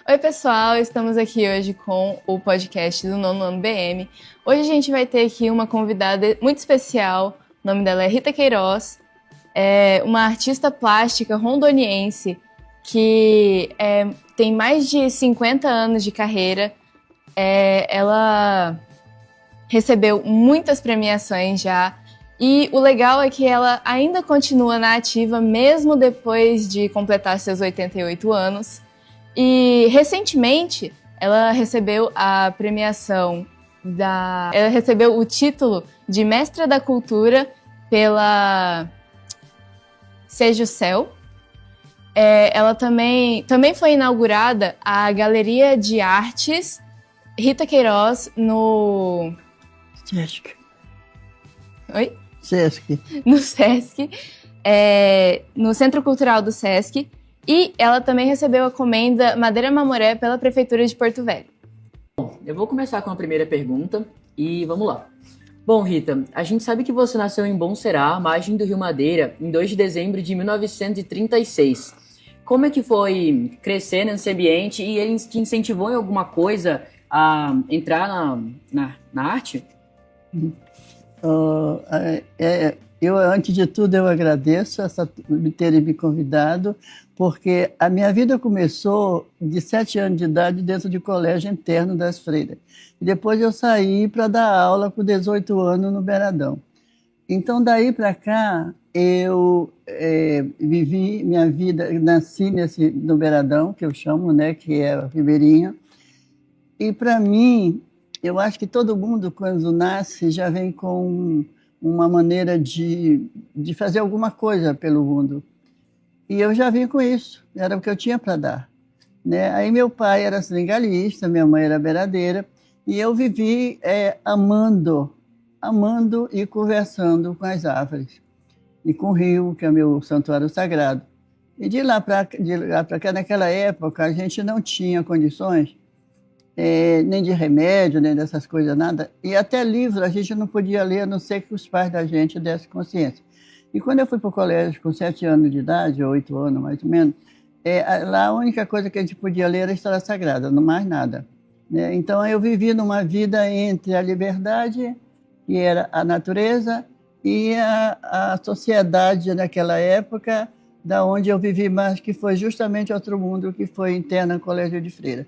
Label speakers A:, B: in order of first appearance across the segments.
A: Oi, pessoal, estamos aqui hoje com o podcast do Nono Ano BM. Hoje a gente vai ter aqui uma convidada muito especial, o nome dela é Rita Queiroz, é uma artista plástica rondoniense que tem mais de 50 anos de carreira. Ela recebeu muitas premiações já, e o legal é que ela ainda continua na ativa mesmo depois de completar seus 88 anos. E recentemente ela recebeu a premiação ela recebeu o título de Mestra da Cultura pela Seja o Céu. Ela também foi inaugurada a Galeria de Artes Rita Queiroz no
B: Sesc.
A: Oi?
B: Sesc.
A: No Sesc, no Centro Cultural do Sesc. E ela também recebeu a comenda Madeira Mamoré pela Prefeitura de Porto Velho.
C: Bom, eu vou começar com a primeira pergunta e vamos lá. Bom, Rita, a gente sabe que você nasceu em Bom Será, margem do Rio Madeira, em 2 de dezembro de 1936. Como é que foi crescer nesse ambiente e ele te incentivou em alguma coisa a entrar na arte?
B: Antes de tudo, eu agradeço me terem me convidado, porque a minha vida começou de 7 anos de idade dentro de colégio interno das freiras. E depois eu saí para dar aula com 18 anos no Beiradão. Então, daí para cá, eu vivi minha vida, nasci no Beiradão, que eu chamo, né, que é a Ribeirinha. E, para mim, eu acho que todo mundo, quando nasce, já vem com uma maneira de fazer alguma coisa pelo mundo. E eu já vim com isso, era o que eu tinha para dar. Né? Aí meu pai era seringalista, minha mãe era beiradeira, e eu vivi amando e conversando com as árvores. E com o rio, que é meu santuário sagrado. E de lá para cá, naquela época, a gente não tinha condições nem de remédio, nem dessas coisas, nada. E até livro a gente não podia ler, a não ser que os pais da gente dessem consciência. E quando eu fui para o colégio com 7 anos de idade, 8 anos mais ou menos, lá a única coisa que a gente podia ler era a História Sagrada, não mais nada. Né? Então eu vivi numa vida entre a liberdade, que era a natureza, e a sociedade naquela época, da onde eu vivi mais, que foi justamente outro mundo, que foi interna no Colégio de Freira.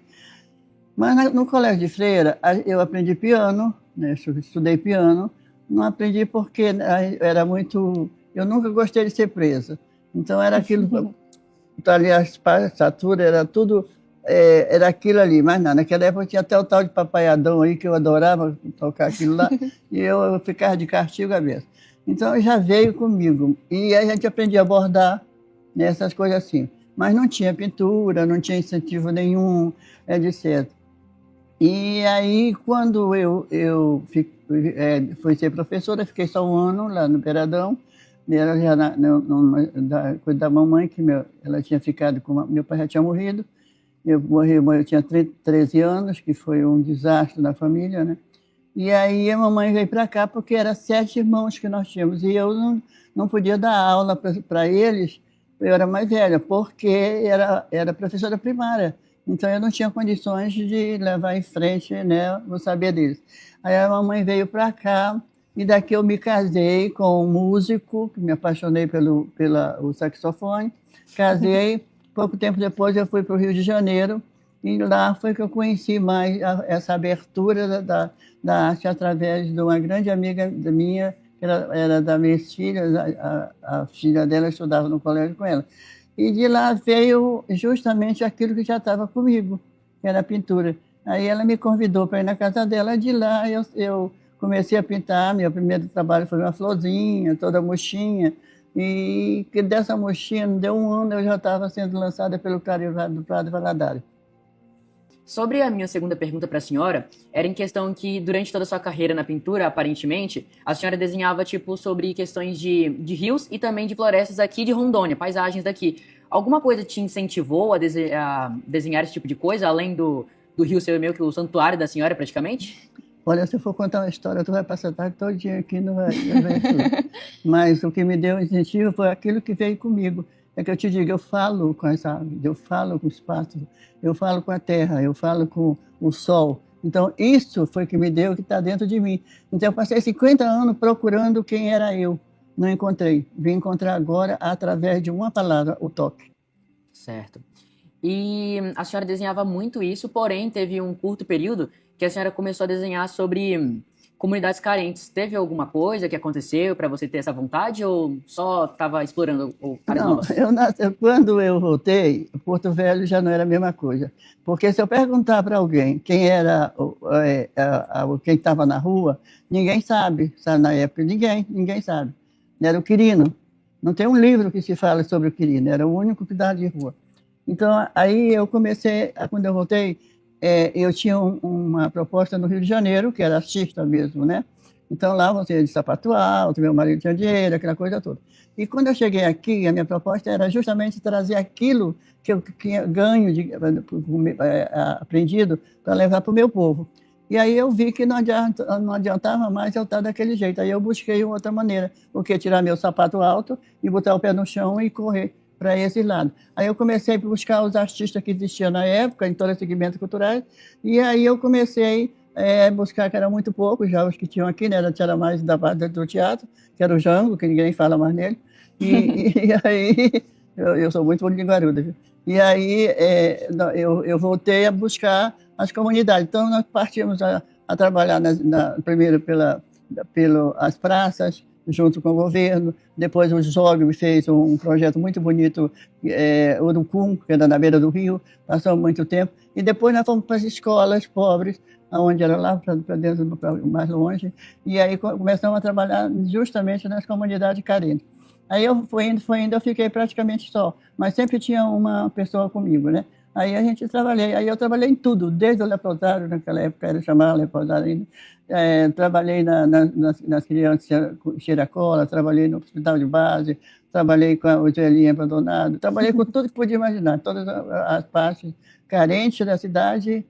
B: Mas no colégio de freira, eu aprendi piano, né? Estudei piano. Não aprendi porque era muito... Eu nunca gostei de ser presa. Então era aquilo... ali a estatura era tudo... era aquilo ali, mas não. Naquela época tinha até o tal de Papai Adão aí, que eu adorava tocar aquilo lá, e eu ficava de castigo à beça. Então já veio comigo. E a gente aprendia a bordar, né? Essas coisas assim. Mas não tinha pintura, não tinha incentivo nenhum, etc. E aí, quando eu fui ser professora, fiquei só um ano lá no Beiradão, era já coisa da mamãe, que ela tinha ficado com... Meu pai já tinha morrido, eu tinha 13 anos, que foi um desastre na família, né? E aí a mamãe veio para cá, porque eram 7 irmãos que nós tínhamos, e eu não podia dar aula para eles, eu era mais velha, porque era professora primária. Então, eu não tinha condições de levar em frente, né, o saber deles. Aí a mamãe veio para cá, e daqui eu me casei com um músico, que me apaixonei pelo saxofone. Casei, pouco tempo depois eu fui para o Rio de Janeiro, e lá foi que eu conheci mais essa abertura da arte através de uma grande amiga minha, que era das minhas filhas, a filha dela estudava no colégio com ela. E de lá veio justamente aquilo que já estava comigo, que era a pintura. Aí ela me convidou para ir na casa dela, de lá eu comecei a pintar. Meu primeiro trabalho foi uma florzinha, toda murchinha, e que dessa murchinha, não deu um ano, eu já estava sendo lançada pelo Claro do Prado Valadares.
C: Sobre a minha segunda pergunta para a senhora, era em questão que durante toda a sua carreira na pintura, aparentemente, a senhora desenhava tipo sobre questões de rios e também de florestas aqui de Rondônia, paisagens daqui. Alguma coisa te incentivou a desenhar esse tipo de coisa, além do rio ser meio que o santuário da senhora, praticamente?
B: Olha, se eu for contar uma história, tu vai passar a tarde todinha aqui, não vai tudo. Mas o que me deu incentivo foi aquilo que veio comigo. É que eu te digo, eu falo com as aves, eu falo com os pássaros, eu falo com a terra, eu falo com o sol. Então, isso foi que me deu o que está dentro de mim. Então, eu passei 50 anos procurando quem era eu. Não encontrei. Vim encontrar agora através de uma palavra, o toque.
C: Certo. E a senhora desenhava muito isso, porém teve um curto período que a senhora começou a desenhar sobre comunidades carentes. Teve alguma coisa que aconteceu para você ter essa vontade ou só estava explorando áreas
B: Não,
C: novas?
B: quando eu voltei, Porto Velho já não era a mesma coisa. Porque se eu perguntar para alguém quem era quem estava na rua, ninguém sabe na época, ninguém sabe. Era o Quirino. Não tem um livro que se fala sobre o Quirino, era o único que dava de rua. Então, aí eu comecei, quando eu voltei, eu tinha uma proposta no Rio de Janeiro, que era artista mesmo, né? Então, lá você ia de sapato alto, meu marido tinha dinheiro, aquela coisa toda. E quando eu cheguei aqui, a minha proposta era justamente trazer aquilo que eu tinha ganho, aprendido, para levar para o meu povo. E aí eu vi que não adiantava mais eu estar daquele jeito. Aí eu busquei outra maneira, o que tirar meu sapato alto e botar o pé no chão e correr para esse lado. Aí eu comecei a buscar os artistas que existiam na época, em todos os segmentos culturais, e aí eu comecei a buscar, que era muito pouco, já os que tinham aqui, né? Era mais da parte do teatro, que era o Jango, que ninguém fala mais nele, e aí, eu sou muito linguaruda, viu? E aí eu voltei a buscar as comunidades. Então, nós partimos a trabalhar primeiro pelas praças, junto com o governo. Depois o Jogos fez um projeto muito bonito, Urucum, que era na beira do rio, passou muito tempo. E depois nós fomos para as escolas pobres, onde era lá para dentro, mais longe. E aí começamos a trabalhar justamente nas comunidades carentes. Aí eu fui indo, eu fiquei praticamente só, mas sempre tinha uma pessoa comigo, né? Aí eu trabalhei em tudo, desde o leprosário, naquela época era chamado leprosário ainda, trabalhei nas crianças Chiracola, trabalhei no hospital de base, trabalhei com o Joelinha Abandonado, trabalhei com tudo que podia imaginar, todas as partes carentes da cidade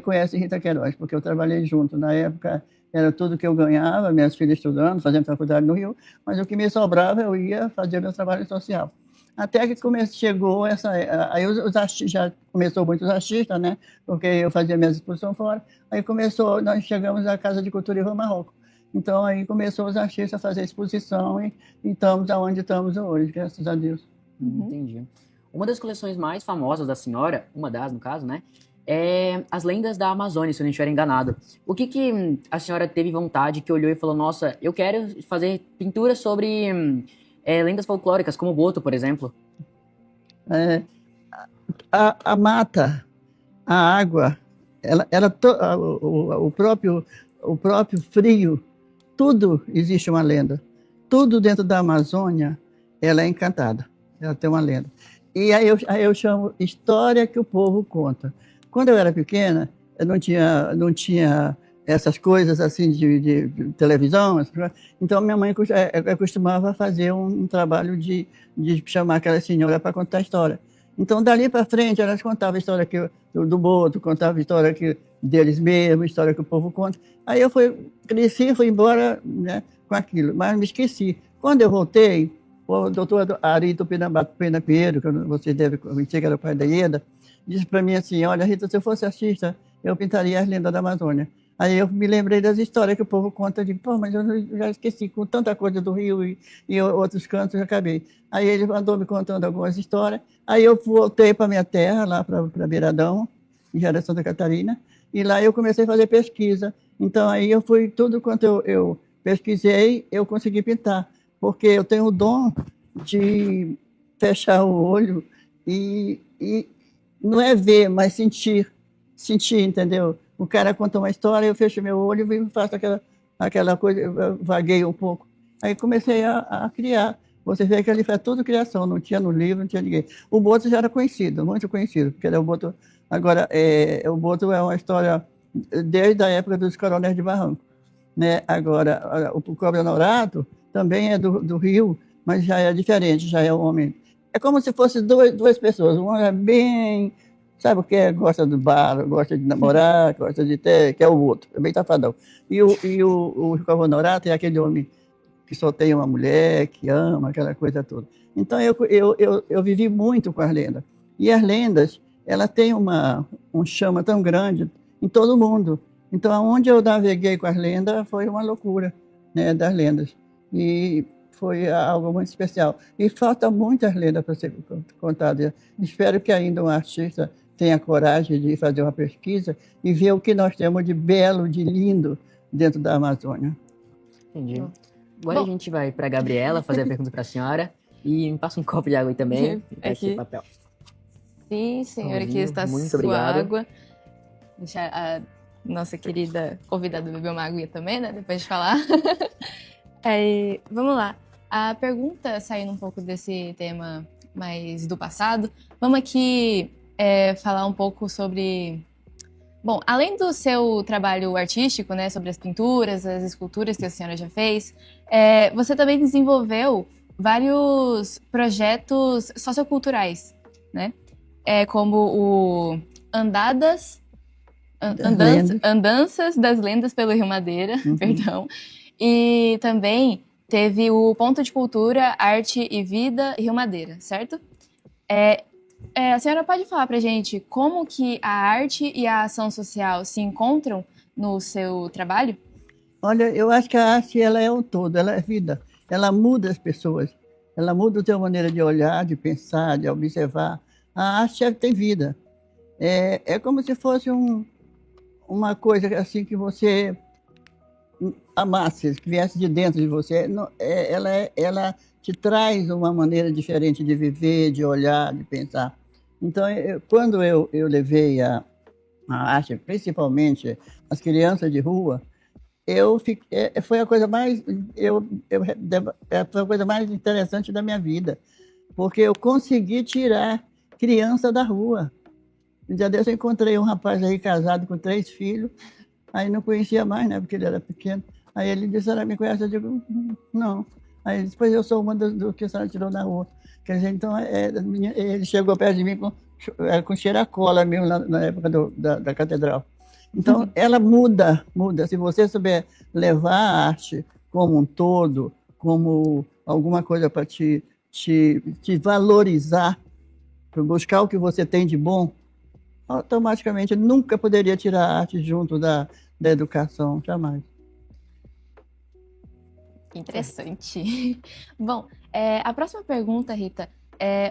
B: conhecem Rita Queiroz, porque eu trabalhei junto. Na época era tudo que eu ganhava, minhas filhas estudando, fazendo faculdade no Rio, mas o que me sobrava eu ia fazer meu trabalho social. Até que chegou aí os artistas, já começou muitos artistas, né? Porque eu fazia minhas exposições fora. Aí nós chegamos à Casa de Cultura Ivan Marrocos. Então aí começou os artistas a fazer exposição e estamos aonde estamos hoje, graças a Deus.
C: Entendi. Uma das coleções mais famosas da senhora, uma das no caso, né? É As Lendas da Amazônia, se eu não estiver enganado. O que a senhora teve vontade, que olhou e falou, nossa, eu quero fazer pintura sobre lendas folclóricas, como o Boto, por exemplo?
B: A mata, a água, o próprio frio, tudo existe uma lenda. Tudo dentro da Amazônia, ela é encantada, ela tem uma lenda. E aí eu chamo história que o povo conta. Quando eu era pequena, eu não tinha essas coisas assim de televisão, então minha mãe costumava fazer um trabalho de chamar aquela senhora para contar a história. Então, dali para frente, elas contavam a história do Boto, contavam a história deles mesmos, a história que o povo conta. Aí eu cresci, fui embora, né, com aquilo, mas me esqueci. Quando eu voltei, o doutor Arito Pena Pinheiro, que você deve conhecer, que era o pai da Ieda, disse para mim assim, olha, Rita, se eu fosse artista, eu pintaria as lendas da Amazônia. Aí eu me lembrei das histórias que o povo conta, de pô, mas eu já esqueci, com tanta coisa do Rio e outros cantos, eu acabei. Aí ele andou me contando algumas histórias, aí eu voltei para minha terra, lá para Beiradão, em Jardim Santa Catarina, e lá eu comecei a fazer pesquisa. Então aí eu fui, tudo quanto eu pesquisei, eu consegui pintar, porque eu tenho o dom de fechar o olho e não é ver, mas sentir, entendeu? O cara conta uma história, eu fecho meu olho e faço aquela coisa, eu vagueio um pouco. Aí comecei a criar. Você vê que ali faz tudo criação, não tinha no livro, não tinha ninguém. O Boto já era conhecido, muito conhecido, porque o Boto, agora, o Boto é uma história desde a época dos coronéis de Barranco, né? Agora, o Cobra Norato também é do Rio, mas já é diferente, já é um homem. É como se fosse duas pessoas, uma é bem... Sabe o que é? Gosta do bar, gosta de namorar, gosta de ter, que é o outro, é bem safadão. E o Cobra Norato é aquele homem que só tem uma mulher, que ama, aquela coisa toda. Então, eu vivi muito com as lendas. E as lendas, ela tem um chama tão grande em todo mundo. Então, aonde eu naveguei com as lendas foi uma loucura, né, das lendas. E foi algo muito especial. E falta muitas lendas para ser contadas. Espero que ainda um artista tenha coragem de fazer uma pesquisa e ver o que nós temos de belo, de lindo dentro da Amazônia.
C: Entendi. Agora a gente vai para a Gabriela fazer a pergunta para a senhora. E me passa um copo de água aí também.
A: Aqui.
C: Papel.
A: Sim, senhora, aqui está
C: Muito
A: sua
C: obrigado.
A: água. Deixar a nossa querida convidada beber uma aguinha também, né? Depois de falar. Aí, vamos lá. A pergunta, saindo um pouco desse tema mais do passado, vamos aqui falar um pouco sobre... Bom, além do seu trabalho artístico, né, sobre as pinturas, as esculturas que a senhora já fez, você também desenvolveu vários projetos socioculturais, né? Como o Andanças das Lendas pelo Rio Madeira, perdão. E também teve o Ponto de Cultura, Arte e Vida Rio Madeira, certo? A senhora pode falar pra gente como que a arte e a ação social se encontram no seu trabalho?
B: Olha, eu acho que a arte ela é um todo, ela é vida. Ela muda as pessoas. Ela muda a tua maneira de olhar, de pensar, de observar. A arte tem vida. É como se fosse uma coisa assim que você amasse, que viesse de dentro de você. Ela te traz uma maneira diferente de viver, de olhar, de pensar. Então, quando eu levei a arte, principalmente as crianças de rua, foi a coisa mais foi a coisa mais interessante da minha vida, porque eu consegui tirar criança da rua. Um dia desse eu encontrei um rapaz aí casado com 3 filhos, aí não conhecia mais, né, porque ele era pequeno. Aí ele disse: "Ela me conhece?" Eu digo: "Não." Aí ele disse: "Pois eu sou uma do que a senhora tirou da rua." Quer dizer, então, ele chegou perto de mim com cheiro a cola mesmo, na época da catedral. Então, ela muda. Se você souber levar a arte como um todo, como alguma coisa para te valorizar, para buscar o que você tem de bom, automaticamente nunca poderia tirar a arte junto da educação, jamais.
A: Interessante. Bom, a próxima pergunta, Rita,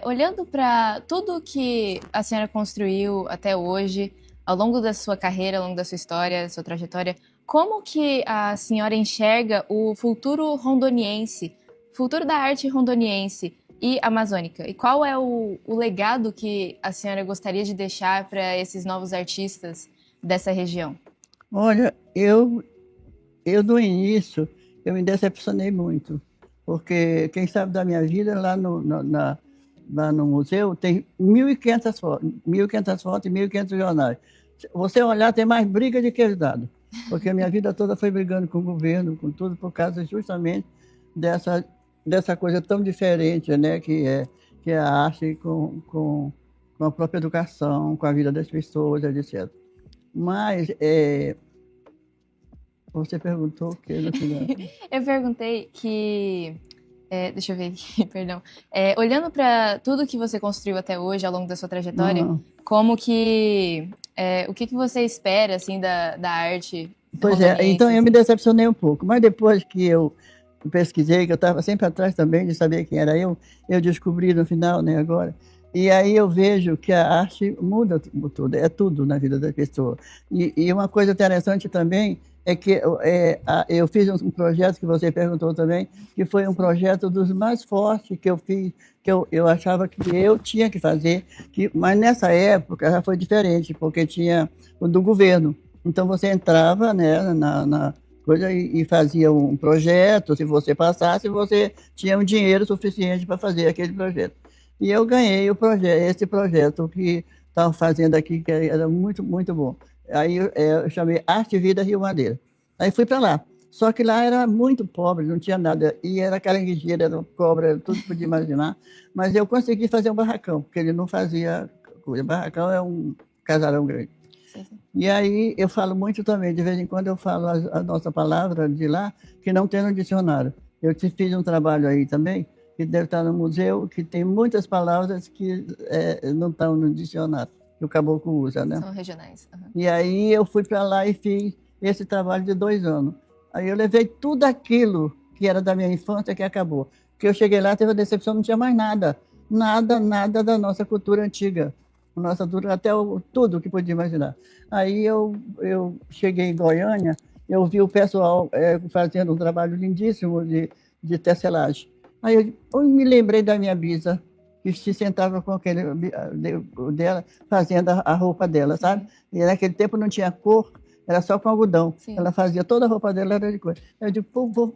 A: olhando para tudo que a senhora construiu até hoje, ao longo da sua carreira, ao longo da sua história, da sua trajetória, como que a senhora enxerga o futuro rondoniense, futuro da arte rondoniense e amazônica? E qual é o legado que a senhora gostaria de deixar para esses novos artistas dessa região?
B: Olha, eu no início, eu me decepcionei muito, porque quem sabe da minha vida, lá no museu, tem 1.500 fotos e 1.500 jornais. Se você olhar, tem mais briga do que ajudado, porque a minha vida toda foi brigando com o governo, com tudo, por causa justamente dessa coisa tão diferente, né, que é a arte com a própria educação, com a vida das pessoas, etc. Mas você perguntou o que no final?
A: Eu perguntei que... deixa eu ver aqui, perdão. Olhando para tudo que você construiu até hoje, ao longo da sua trajetória, como que... o que você espera, assim, da arte rondoniense?
B: Então eu me decepcionei um pouco, mas depois que eu pesquisei, que eu estava sempre atrás também de saber quem era eu descobri no final, né, agora. E aí eu vejo que a arte muda tudo, é tudo na vida da pessoa. E uma coisa interessante também é que eu fiz um projeto que você perguntou também, que foi um projeto dos mais fortes que eu fiz, que eu achava que eu tinha que fazer, mas nessa época já foi diferente, porque tinha o do governo. Então você entrava, né, na coisa e fazia um projeto, se você passasse, você tinha um dinheiro suficiente para fazer aquele projeto. E eu ganhei esse projeto que estavam fazendo aqui, que era muito, muito bom. Aí eu chamei Arte e Vida Rio Madeira. Aí fui para lá. Só que lá era muito pobre, não tinha nada. E era caranguejeira, era cobra, era tudo que podia imaginar. Mas eu consegui fazer um barracão, porque ele não fazia coisa. Barracão é um casarão grande.
A: Sim, sim.
B: E aí eu falo muito também, de vez em quando eu falo a nossa palavra de lá, que não tem no dicionário. Eu te fiz um trabalho aí também, que deve estar no museu, que tem muitas palavras que não estão no dicionário, que o caboclo usa, né?
A: São regionais. Uhum.
B: E aí eu fui para lá e fiz esse trabalho de 2 anos. Aí eu levei tudo aquilo que era da minha infância que acabou. Porque eu cheguei lá, teve uma decepção, não tinha mais nada. Nada da nossa cultura antiga. Nossa cultura, até tudo que podia imaginar. Aí eu cheguei em Goiânia, eu vi o pessoal fazendo um trabalho lindíssimo de tecelagem. Aí eu me lembrei da minha bisa, que se sentava com aquele dela, fazendo a roupa dela, sabe? E naquele tempo não tinha cor, era só com algodão.
A: Sim.
B: Ela fazia toda a roupa dela, era de cor. Eu digo,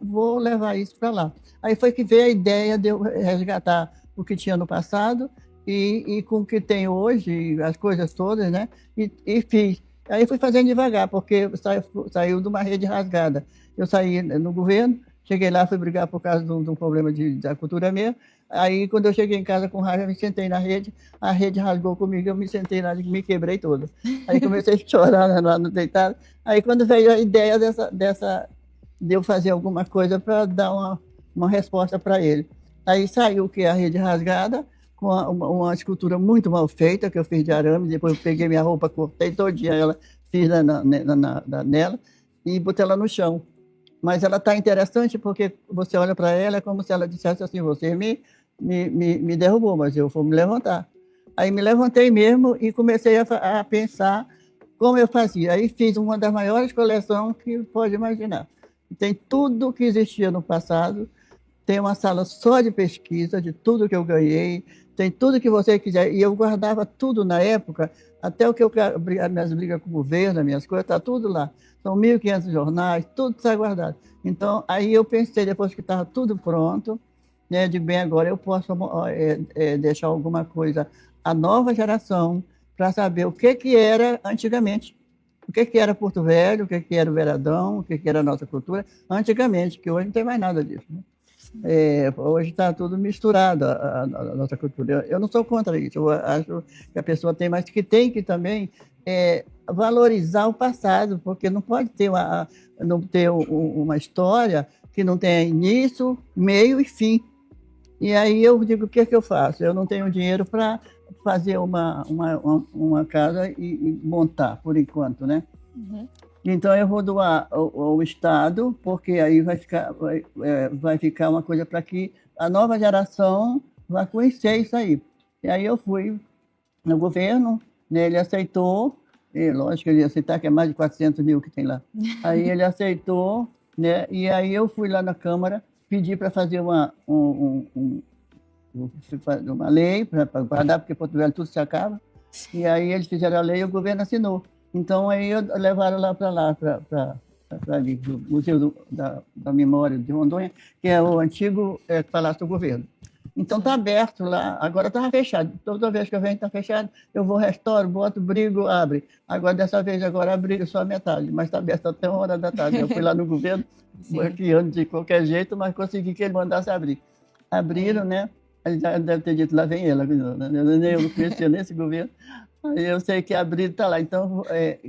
B: vou levar isso para lá. Aí foi que veio a ideia de eu resgatar o que tinha no passado e com o que tem hoje, as coisas todas, né? E fiz. Aí fui fazendo devagar, porque saiu de uma rede rasgada. Eu saí no governo, cheguei lá, fui brigar por causa de um problema da cultura mesmo. Aí, quando eu cheguei em casa com raiva, me sentei na rede, a rede rasgou comigo, eu me sentei lá, me quebrei toda. Aí comecei a chorar lá no deitado. Aí, quando veio a ideia de eu fazer alguma coisa para dar uma resposta para ele. Aí saiu que a rede rasgada, com uma escultura muito mal feita, que eu fiz de arame, depois eu peguei minha roupa, cortei todinha ela, fiz nela e botei ela no chão. Mas ela está interessante porque você olha para ela, é como se ela dissesse assim, você me derrubou, mas eu vou me levantar. Aí me levantei mesmo e comecei a pensar como eu fazia. Aí fiz uma das maiores coleções que pode imaginar. Tem tudo que existia no passado, tem uma sala só de pesquisa, de tudo que eu ganhei, tem tudo que você quiser. E eu guardava tudo na época, até o que as minhas brigas com o governo, as minhas coisas, está tudo lá. São 1.500 jornais, tudo está guardado. Então, aí eu pensei, depois que estava tudo pronto, né, de bem agora eu posso deixar alguma coisa à nova geração para saber o que era antigamente. O que era Porto Velho, o que era o Veradão, o que era a nossa cultura antigamente, que hoje não tem mais nada disso, né? Hoje está tudo misturado, a nossa cultura. Eu não sou contra isso, eu acho que a pessoa tem, mas que tem que também valorizar o passado, porque não pode não ter uma história que não tenha início, meio e fim. E aí eu digo, o que é que eu faço? Eu não tenho dinheiro para fazer uma casa e montar, por enquanto, né?
A: Uhum.
B: Então, eu vou doar ao Estado, porque aí vai ficar uma coisa para que a nova geração vá conhecer isso aí. E aí eu fui no governo, né, ele aceitou, e lógico que ele ia aceitar, que é mais de 400 mil que tem lá. Aí ele aceitou, né, e aí eu fui lá na Câmara, pedi para fazer uma lei para guardar, porque Porto Velho tudo se acaba. E aí eles fizeram a lei e o governo assinou. Então, aí levaram lá, para ali, do Museu da Memória de Rondônia, que é o antigo Palácio do Governo. Então, está aberto lá. Agora estava fechado. Toda vez que eu venho, está fechado. Eu vou, restauro, boto, brigo, abre. Agora, dessa vez, abriram só a metade, mas está aberto até 1h da tarde. Eu fui lá no governo, bloqueando de qualquer jeito, mas consegui que ele mandasse abrir. Abriram, né? Ele já deve ter dito, lá vem ela. Eu não conhecia nesse governo. Eu sei que a Brita está lá. Então,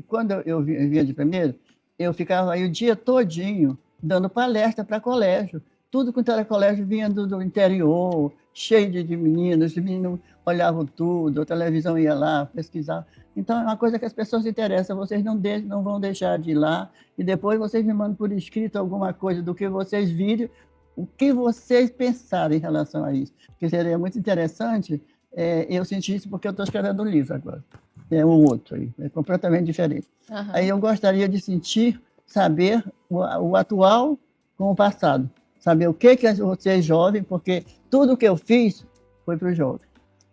B: quando eu vinha de primeiro, eu ficava aí o dia todinho dando palestra para colégio. Tudo quanto era colégio vinha do interior, cheio de meninos. Os meninos olhavam tudo, a televisão ia lá, pesquisar. Então, é uma coisa que as pessoas se interessam. Vocês não vão deixar de ir lá. E depois vocês me mandam por escrito alguma coisa do que vocês viram, o que vocês pensaram em relação a isso. Porque seria muito interessante. Eu senti isso porque eu estou escrevendo um livro agora. É um outro aí, é completamente diferente.
A: Uhum.
B: Aí eu gostaria de saber o atual com o passado. Saber o que você é jovem, porque tudo que eu fiz foi para os jovens.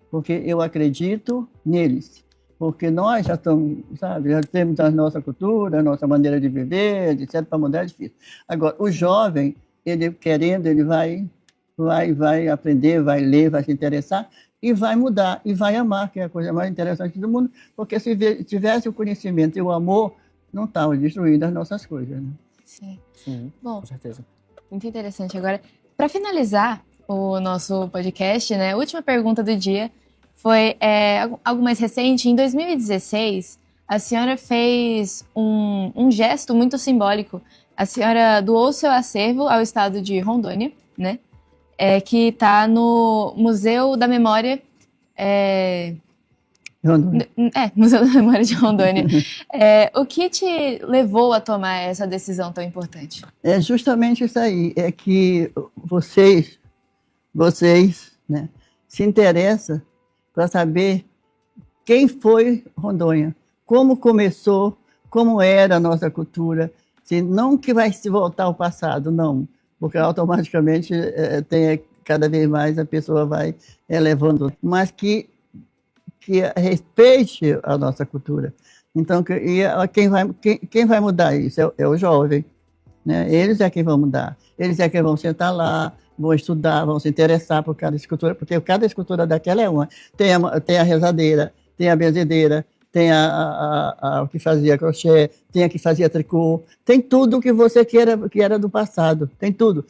B: Porque eu acredito neles. Porque nós já estamos, sabe, já temos a nossa cultura, a nossa maneira de viver, etc. Para mudar é difícil. Agora, o jovem, ele querendo, ele vai aprender, vai ler, vai se interessar, e vai mudar, e vai amar, que é a coisa mais interessante do mundo, porque se tivesse o conhecimento e o amor, não estavam destruindo as nossas coisas. Né?
C: Sim, bom, com certeza.
A: Muito interessante. Agora, para finalizar o nosso podcast, né, a última pergunta do dia foi algo mais recente. Em 2016, a senhora fez um gesto muito simbólico A senhora doou seu acervo ao estado de Rondônia, né? Que está no Museu da Memória. Museu da Memória de Rondônia. O que te levou a tomar essa decisão tão importante?
B: É justamente isso aí, é que vocês, né, se interessam para saber quem foi Rondônia, como começou, como era a nossa cultura, não que vai se voltar ao passado, não, porque automaticamente cada vez mais a pessoa vai elevando, mas que respeite a nossa cultura. Então, quem vai mudar isso é o jovem, né? Eles é quem vão mudar, eles é quem vão sentar lá, vão estudar, vão se interessar por cada escultura, porque cada escultura daquela é uma. Tem a rezadeira, tem a benzedeira, tem a que fazia crochê, tem a que fazia tricô, tem tudo que você queira, que era do passado, tem tudo.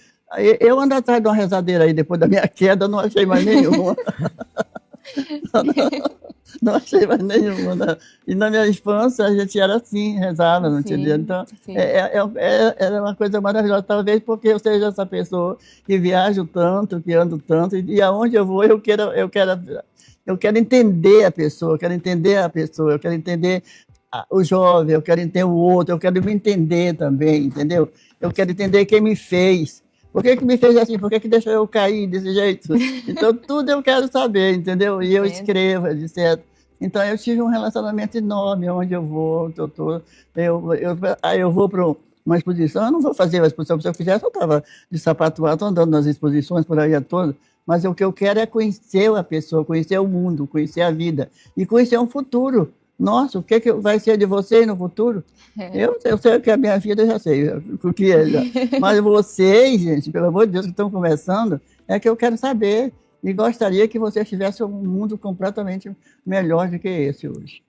B: Eu ando atrás de uma rezadeira aí, depois da minha queda, não achei mais nenhuma. Não achei mais nenhuma. Né? E na minha infância a gente era assim, rezava, não entendeu? Então, era uma coisa maravilhosa, talvez porque eu seja essa pessoa que viajo tanto, que ando tanto, e aonde eu vou eu quero entender a pessoa, eu quero entender o jovem, eu quero entender o outro, eu quero me entender também, entendeu? Eu quero entender quem me fez. Por que me fez assim? Por que deixou eu cair desse jeito? Então, tudo eu quero saber, entendeu? E eu escrevo, etc. Então, eu tive um relacionamento enorme, onde eu vou, eu vou para uma exposição, eu não vou fazer a exposição, se eu fizesse, eu estava de sapato alto, andando nas exposições por aí toda, mas o que eu quero é conhecer a pessoa, conhecer o mundo, conhecer a vida e conhecer um futuro. Nossa, o que vai ser de vocês no futuro? Eu sei que a minha vida eu já sei o que é já. Mas vocês, gente, pelo amor de Deus, que estão começando, é que eu quero saber. E gostaria que vocês tivessem um mundo completamente melhor do que esse hoje.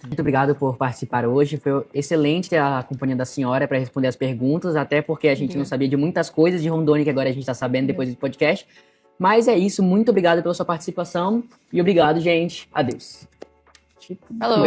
C: Muito obrigado por participar hoje. Foi excelente ter a companhia da senhora para responder as perguntas, até porque a gente não sabia de muitas coisas de Rondônia que agora a gente está sabendo depois do podcast. Mas é isso. Muito obrigado pela sua participação. E obrigado, gente. Adeus.
A: Falou.